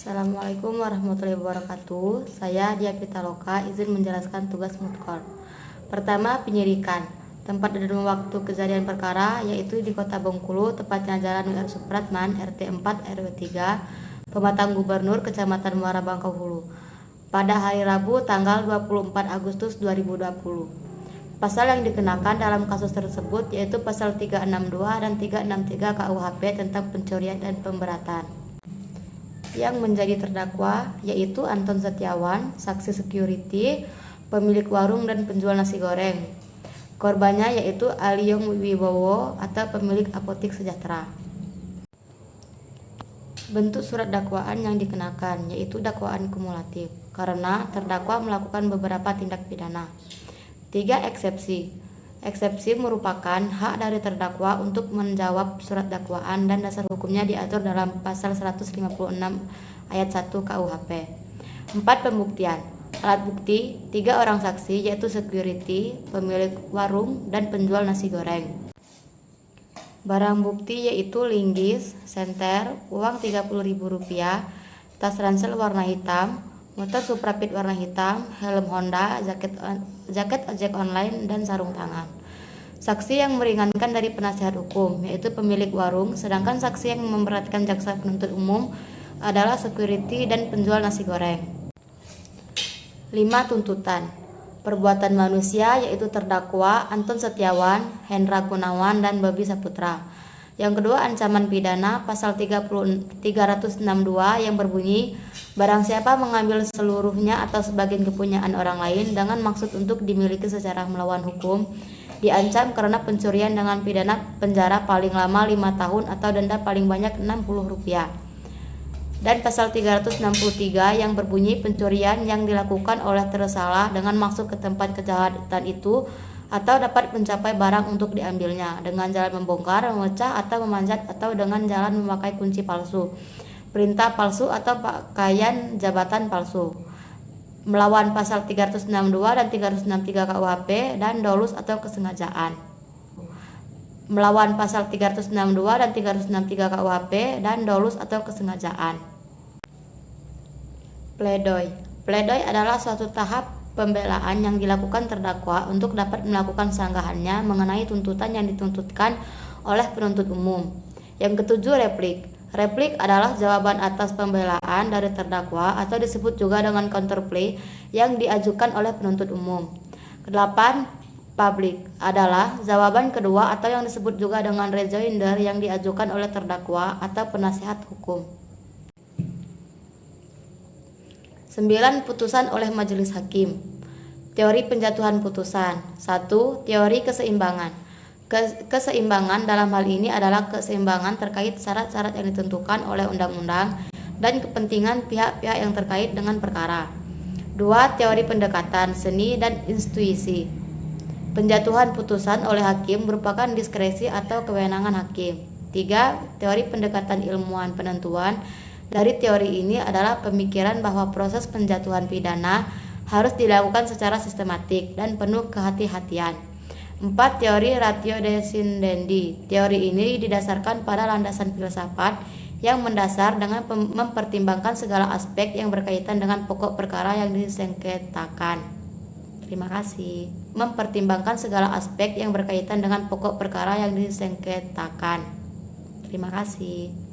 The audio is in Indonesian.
Assalamualaikum warahmatullahi wabarakatuh. Saya Dia Pitaloka, izin menjelaskan tugas Mutkor. Pertama, penyidikan. Tempat dan waktu kejadian perkara yaitu di Kota Bengkulu, tepatnya Jalan W.R. Supratman, RT 4 RW 3, Pematang Gubernur, Kecamatan Muara Bangka Hulu. Pada hari Rabu tanggal 24 Agustus 2020. Pasal yang dikenakan dalam kasus tersebut yaitu pasal 362 dan 363 KUHP tentang pencurian dan pemberatan. Yang menjadi terdakwa yaitu Anton Setiawan, saksi security, pemilik warung dan penjual nasi goreng. Korbannya yaitu Aliong Wibowo atau pemilik apotik Sejahtera. Bentuk surat dakwaan yang dikenakan yaitu dakwaan kumulatif karena terdakwa melakukan beberapa tindak pidana. 3 eksepsi. Eksepsi merupakan hak dari terdakwa untuk menjawab surat dakwaan dan dasar hukumnya diatur dalam pasal 156 ayat 1 KUHP. 4 pembuktian. Alat bukti 3 orang saksi yaitu security, pemilik warung, dan penjual nasi goreng. Barang bukti yaitu linggis, senter, uang Rp30.000, tas ransel warna hitam, motor Suprapit warna hitam, helm Honda, jaket ojek online, dan sarung tangan. Saksi yang meringankan dari penasihat hukum yaitu pemilik warung, sedangkan saksi yang memberatkan jaksa penuntut umum adalah security dan penjual nasi goreng. 5 tuntutan. Perbuatan manusia yaitu terdakwa Anton Setiawan, Hendra Gunawan, dan Bobi Saputra. Yang kedua, ancaman pidana pasal 362 yang berbunyi barang siapa mengambil seluruhnya atau sebagian kepunyaan orang lain dengan maksud untuk dimiliki secara melawan hukum diancam karena pencurian dengan pidana penjara paling lama 5 tahun atau denda paling banyak Rp60. Dan pasal 363 yang berbunyi pencurian yang dilakukan oleh tersalah dengan maksud ke tempat kejahatan itu atau dapat mencapai barang untuk diambilnya dengan jalan membongkar, memecah, atau memanjat, atau dengan jalan memakai kunci palsu, perintah palsu, atau pakaian jabatan palsu. Melawan pasal 362 dan 363 KUHP dan dolus atau kesengajaan. Melawan pasal 362 dan 363 KUHP dan dolus atau kesengajaan. Pledoi. Pledoi adalah suatu tahap pembelaan yang dilakukan terdakwa untuk dapat melakukan sanggahannya mengenai tuntutan yang dituntutkan oleh penuntut umum. Yang ketujuh, replik. Replik adalah jawaban atas pembelaan dari terdakwa atau disebut juga dengan counterplay yang diajukan oleh penuntut umum. 8. Publik adalah jawaban kedua atau yang disebut juga dengan rejoinder yang diajukan oleh terdakwa atau penasihat hukum. 9. Putusan oleh majelis hakim. Teori penjatuhan putusan. 1. Teori keseimbangan. Keseimbangan dalam hal ini adalah keseimbangan terkait syarat-syarat yang ditentukan oleh undang-undang dan kepentingan pihak-pihak yang terkait dengan perkara. 2. Teori pendekatan, seni, dan intuisi. Penjatuhan putusan oleh hakim merupakan diskresi atau kewenangan hakim. 3. Teori pendekatan ilmuwan penentuan. Dari teori ini adalah pemikiran bahwa proses penjatuhan pidana harus dilakukan secara sistematik dan penuh kehati-hatian. 4. Teori ratio descendendi. Teori ini didasarkan pada landasan filsafat yang mendasar dengan mempertimbangkan segala aspek yang berkaitan dengan pokok perkara yang disengketakan. Terima kasih. Mempertimbangkan segala aspek yang berkaitan dengan pokok perkara yang disengketakan. Terima kasih.